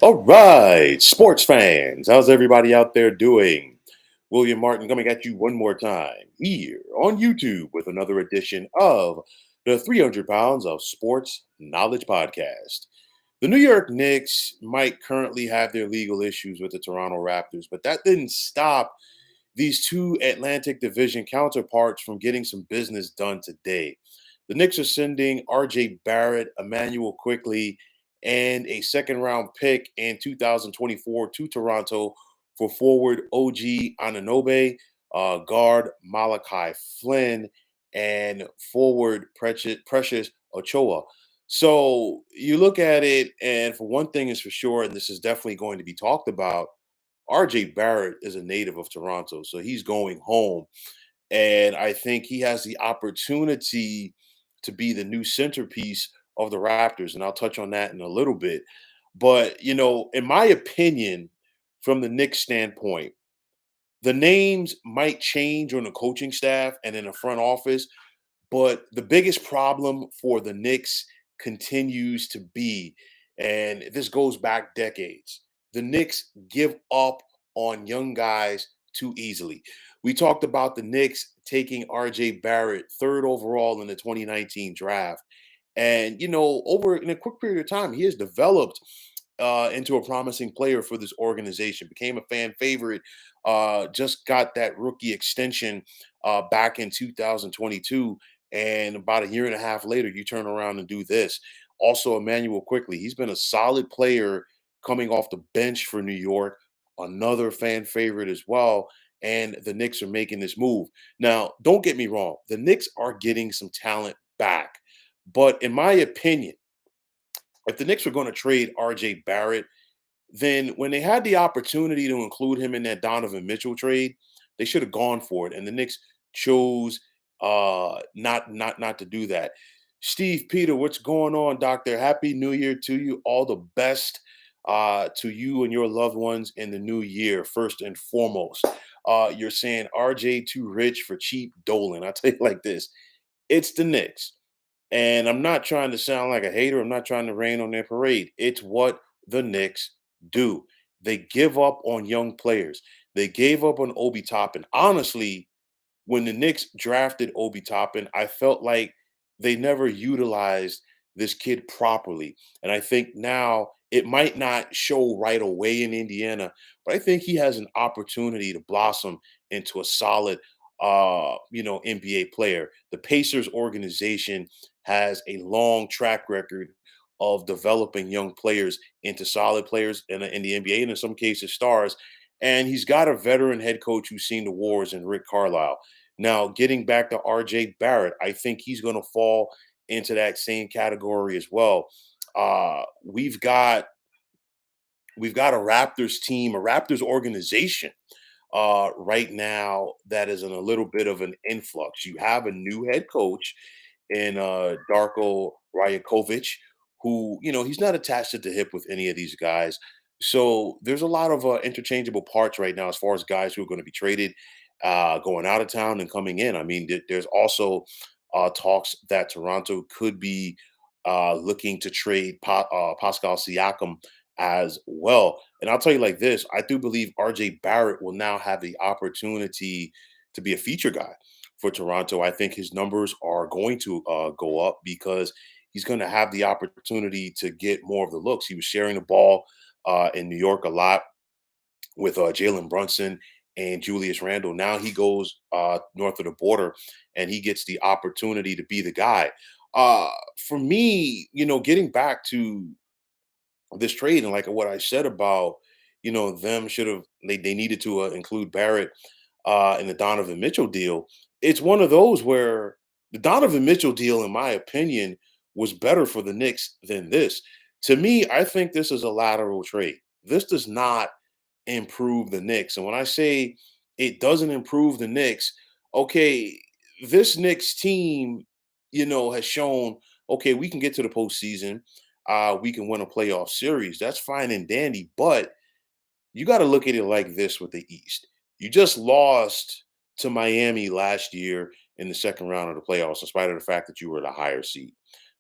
All right, sports fans, how's everybody out there doing? William Martin coming at you one more time here on YouTube with another edition of the 300 Pounds of Sports Knowledge Podcast. The New York Knicks might currently have their legal issues with the Toronto Raptors, but that didn't stop these two Atlantic Division counterparts from getting some business done today. The Knicks are sending RJ Barrett, Emmanuel Quickly, and a second round pick in 2024 to Toronto for forward OG Ananobe, guard Malachi Flynn, and forward Precious Ochoa. So you look at it, and for one thing is for sure, and this is definitely going to be talked about. RJ Barrett is a native of Toronto, so he's going home. And I think he has the opportunity to be the new centerpiece of the Raptors. And I'll touch on that in a little bit. But, in my opinion, from the Knicks standpoint, the names might change on the coaching staff and in the front office, but the biggest problem for the Knicks continues to be, and this goes back decades, the Knicks give up on young guys too easily. We talked about the Knicks taking RJ Barrett third overall in the 2019 draft. And, over in a quick period of time, he has developed into a promising player for this organization, became a fan favorite, just got that rookie extension back in 2022. And about a year and a half later, you turn around and do this. Also, Emmanuel Quickly, he's been a solid player coming off the bench for New York, another fan favorite as well. And the Knicks are making this move. Now, don't get me wrong, the Knicks are getting some talent back. But in my opinion, if the Knicks were going to trade RJ Barrett, then when they had the opportunity to include him in that Donovan Mitchell trade, they should have gone for it. And the Knicks chose not to do that. Steve Peter, what's going on, Doctor? Happy New Year to you. All the best to you and your loved ones in the new year, first and foremost. You're saying RJ too rich for cheap Dolan. I'll tell you like this. It's the Knicks. And I'm not trying to sound like a hater. I'm not trying to rain on their parade. It's what the Knicks do. They give up on young players. They gave up on Obi Toppin. Honestly, when the Knicks drafted Obi Toppin, I felt like they never utilized this kid properly. And I think now it might not show right away in Indiana, but I think he has an opportunity to blossom into a solid NBA player. The Pacers organization has a long track record of developing young players into solid players in the NBA and in some cases stars. And he's got a veteran head coach who's seen the wars in Rick Carlisle. Now, getting back to RJ Barrett, I think he's going to fall into that same category as well. Uh, we've got we've got a Raptors team, a Raptors organization right now that is in a little bit of an influx. You have a new head coach in Darko Rajakovic, who, he's not attached at the hip with any of these guys. So there's a lot of interchangeable parts right now as far as guys who are going to be traded, going out of town and coming in. I mean, there's also talks that Toronto could be looking to trade Pascal Siakam as well. And I'll tell you like this, I do believe RJ Barrett will now have the opportunity to be a feature guy for Toronto. I think his numbers are going to go up because he's going to have the opportunity to get more of the looks. He was sharing the ball in New York a lot with Jalen Brunson and Julius Randle. Now he goes north of the border and he gets the opportunity to be the guy. For me, getting back to this trade and like what I said about, them should have they needed to include Barrett in the Donovan Mitchell deal. It's one of those where the Donovan Mitchell deal, in my opinion, was better for the Knicks than this. To me, I think this is a lateral trade. This does not improve the Knicks. And when I say it doesn't improve the Knicks, okay, this Knicks team, has shown, okay, we can get to the postseason. We can win a playoff series. That's fine and dandy. But you got to look at it like this with the East. You just lost to Miami last year in the second round of the playoffs, in spite of the fact that you were the higher seed.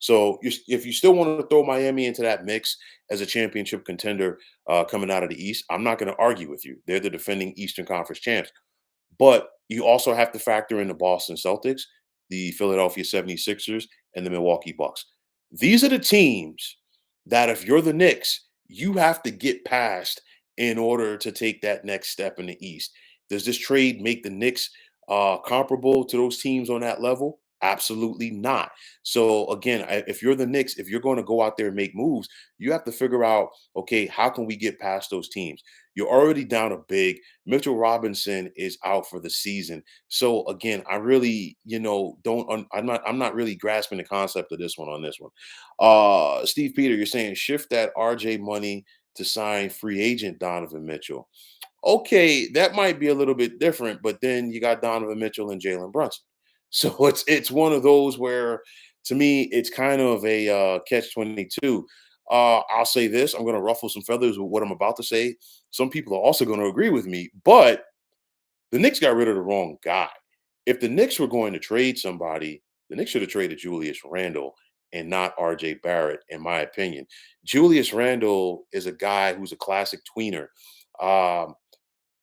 So if you still want to throw Miami into that mix as a championship contender coming out of the East, I'm not going to argue with you. They're the defending Eastern Conference champs. But you also have to factor in the Boston Celtics, the Philadelphia 76ers, and the Milwaukee Bucks. These are the teams that if you're the Knicks, you have to get past in order to take that next step in the East. Does this trade make the Knicks comparable to those teams on that level? Absolutely not. So again, if you're the Knicks, if you're going to go out there and make moves, you have to figure out, okay, how can we get past those teams? You're already down a big. Mitchell Robinson is out for the season. So again, I really, don't. I'm not really grasping the concept of this one on this one. Steve Peter, you're saying shift that RJ money to sign free agent Donovan Mitchell. Okay, that might be a little bit different, but then you got Donovan Mitchell and Jalen Brunson. So it's one of those where, to me, it's kind of a catch-22. I'll say this: I'm going to ruffle some feathers with what I'm about to say. Some people are also going to agree with me, but the Knicks got rid of the wrong guy. If the Knicks were going to trade somebody, the Knicks should have traded Julius Randle and not RJ Barrett, in my opinion. Julius Randle is a guy who's a classic tweener. Um,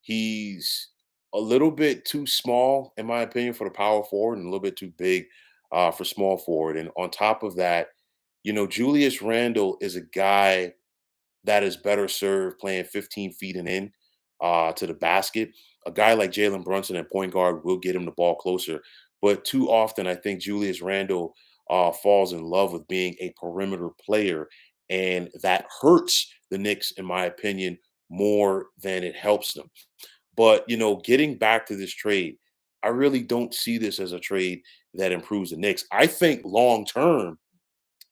He's a little bit too small, in my opinion, for the power forward, and a little bit too big for small forward. And on top of that, Julius Randle is a guy that is better served playing 15 feet and in to the basket. A guy like Jalen Brunson at point guard will get him the ball closer. But too often, I think Julius Randle falls in love with being a perimeter player. And that hurts the Knicks, in my opinion, more than it helps them. But, getting back to this trade, I really don't see this as a trade that improves the Knicks. I think long term,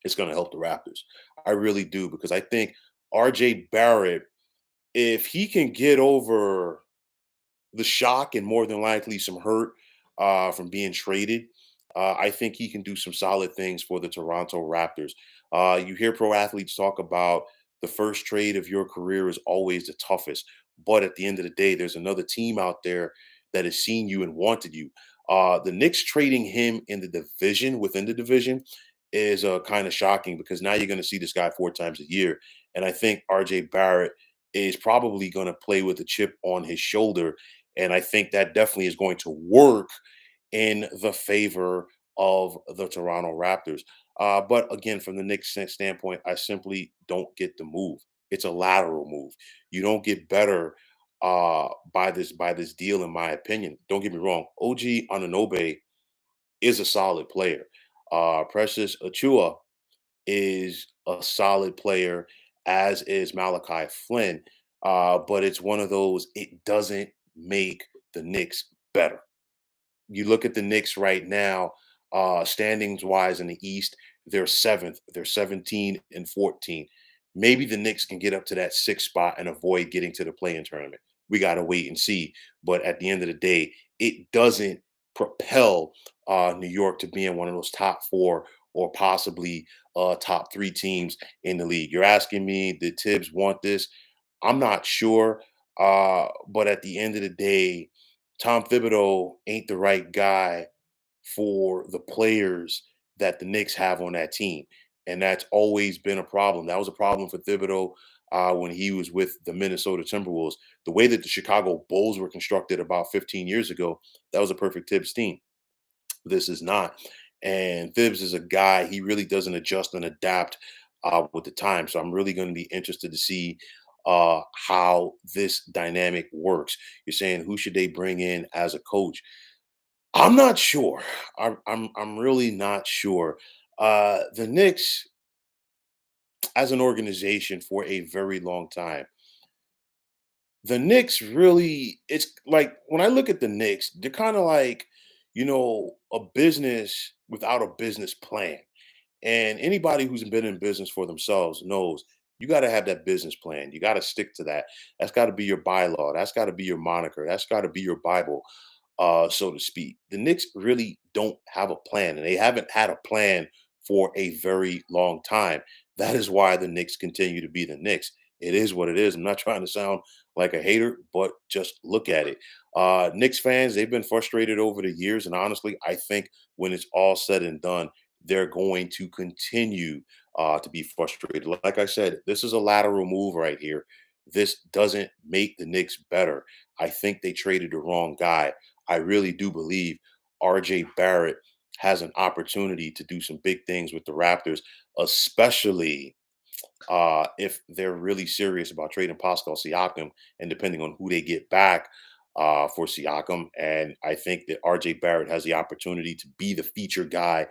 it's going to help the Raptors. I really do because I think RJ Barrett, if he can get over the shock and more than likely some hurt from being traded. I think he can do some solid things for the Toronto Raptors. You hear pro athletes talk about the first trade of your career is always the toughest, but at the end of the day, there's another team out there that has seen you and wanted you. The Knicks trading him in the division within the division is kind of shocking because now you're going to see this guy 4 times a year, and I think RJ Barrett is probably going to play with a chip on his shoulder, and I think that definitely is going to work in the favor of the Toronto Raptors. But again, from the Knicks standpoint, I simply don't get the move. It's a lateral move. You don't get better by this deal, in my opinion. Don't get me wrong. OG Anunoby is a solid player. Precious Achua is a solid player, as is Malachi Flynn. But it's one of those, it doesn't make the Knicks better. You look at the Knicks right now, standings wise in the East, they're seventh, they're 17 and 14. Maybe the Knicks can get up to that sixth spot and avoid getting to the play-in tournament. We got to wait and see. But at the end of the day, it doesn't propel New York to being one of those top four or possibly top three teams in the league. You're asking me, did Tibbs want this? I'm not sure. But at the end of the day, Tom Thibodeau ain't the right guy for the players that the Knicks have on that team. And that's always been a problem. That was a problem for Thibodeau when he was with the Minnesota Timberwolves. The way that the Chicago Bulls were constructed about 15 years ago, that was a perfect Tibbs team. This is not. And Thibs is a guy, he really doesn't adjust and adapt with the time. So I'm really going to be interested to see how this dynamic works. You're saying who should they bring in as a coach? I'm not sure. I'm really not sure. The Knicks, as an organization, for a very long time, the Knicks really, it's like when I look at the Knicks, they're kind of like, a business without a business plan. And anybody who's been in business for themselves knows you got to have that business plan. You got to stick to that. That's got to be your bylaw. That's got to be your moniker. That's got to be your Bible, so to speak. The Knicks really don't have a plan, and they haven't had a plan for a very long time. That is why the Knicks continue to be the Knicks. It is what it is. I'm not trying to sound like a hater, but just look at it. Knicks fans, they've been frustrated over the years, and honestly, I think when it's all said and done, they're going to continue to be frustrated. Like I said, this is a lateral move right here. This doesn't make the Knicks better. I think they traded the wrong guy. I really do believe RJ Barrett has an opportunity to do some big things with the Raptors, especially if they're really serious about trading Pascal Siakam and depending on who they get back for Siakam. And I think that RJ Barrett has the opportunity to be the feature guy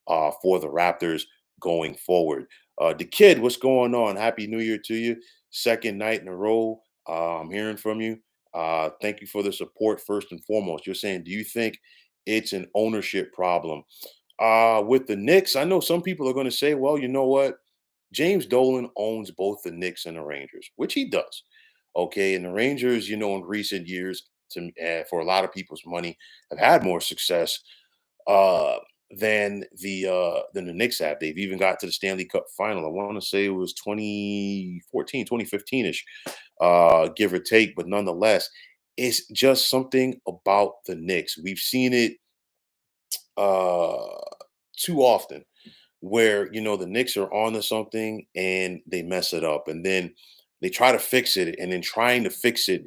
for the Raptors going forward. The kid, what's going on? Happy New Year to you. Second night in a row. I'm hearing from you. Thank you for the support first and foremost. You're saying, do you think it's an ownership problem? With the Knicks, I know some people are going to say, well, you know what? James Dolan owns both the Knicks and the Rangers, which he does. Okay, and the Rangers, in recent years, for a lot of people's money, have had more success uh, than the Knicks have. They've even got to the Stanley Cup final. I want to say it was 2014, 2015 ish, give or take. But nonetheless, it's just something about the Knicks. We've seen it uh, too often where the Knicks are onto something and they mess it up, and then they try to fix it, and then trying to fix it,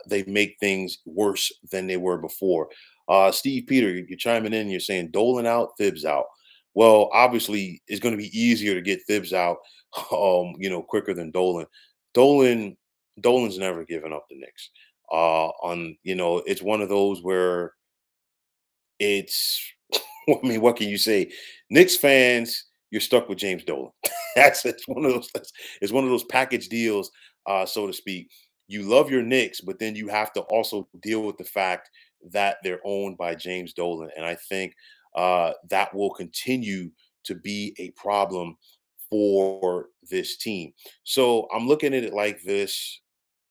they make things worse than they were before. Steve Peter, you're chiming in. You're saying Dolan out, Thibs out. Well, obviously, it's going to be easier to get Thibs out, quicker than Dolan. Dolan, Dolan's never given up the Knicks. It's one of those where it's I mean, what can you say? Knicks fans, you're stuck with James Dolan. It's one of those. It's one of those package deals, so to speak. You love your Knicks, but then you have to also deal with the fact that they're owned by James Dolan, and I think that will continue to be a problem for this team. So I'm looking at it like this.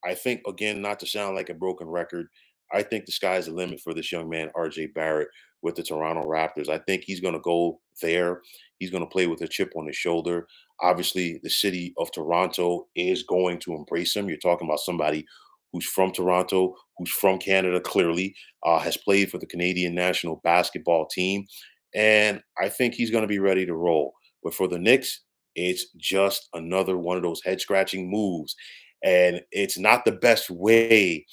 I think, again, not to sound like a broken record, I think the sky's the limit for this young man, RJ Barrett, with the Toronto Raptors. I think he's going to go there. He's going to play with a chip on his shoulder. Obviously, the city of Toronto is going to embrace him. You're talking about somebody who's from Toronto, who's from Canada, clearly, has played for the Canadian national basketball team. And I think he's going to be ready to roll. But for the Knicks, it's just another one of those head scratching moves. And it's not the best way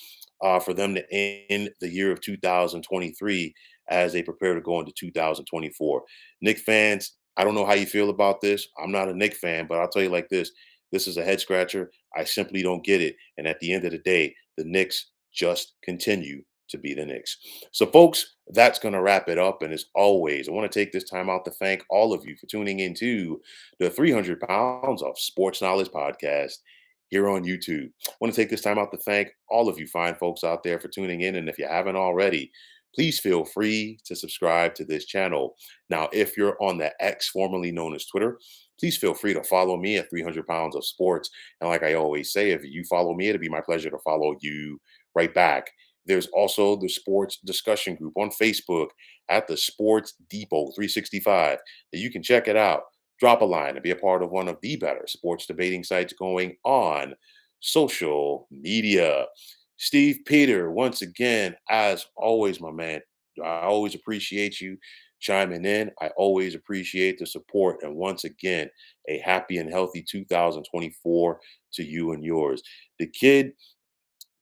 for them to end the year of 2023 as they prepare to go into 2024. Knick fans, I don't know how you feel about this. I'm not a Knick fan, but I'll tell you like this: this is a head scratcher. I simply don't get it. And at the end of the day, the Knicks just continue to be the Knicks. So, folks, that's going to wrap it up. And as always, I want to take this time out to thank all of you for tuning into the 300 Pounds of Sports Knowledge podcast here on YouTube. I want to take this time out to thank all of you fine folks out there for tuning in. And if you haven't already, please feel free to subscribe to this channel. Now, if you're on the X, formerly known as Twitter, please feel free to follow me at 300 Pounds of Sports. And like I always say, if you follow me, it'll be my pleasure to follow you right back. There's also the sports discussion group on Facebook at the Sports Depot 365 that you can check it out. Drop a line and be a part of one of the better sports debating sites going on social media. Steve Peter, once again, as always, my man, I always appreciate you chiming in. I always appreciate the support. And once again, a happy and healthy 2024 to you and yours. The kid,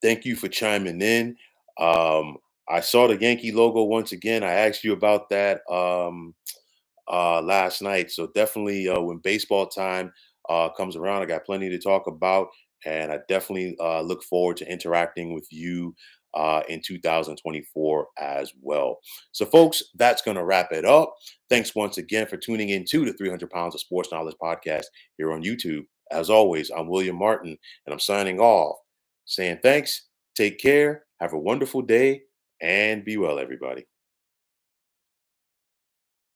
thank you for chiming in. Um, I saw the Yankee logo once again. I asked you about that. Last night. So definitely, when baseball time comes around, I got plenty to talk about, and I definitely look forward to interacting with you in 2024 as well. So, folks, that's going to wrap it up. Thanks once again for tuning in to the 300 Pounds of Sports Knowledge podcast here on YouTube. As always, I'm William Martin, and I'm signing off, saying thanks, take care, have a wonderful day, and be well, everybody.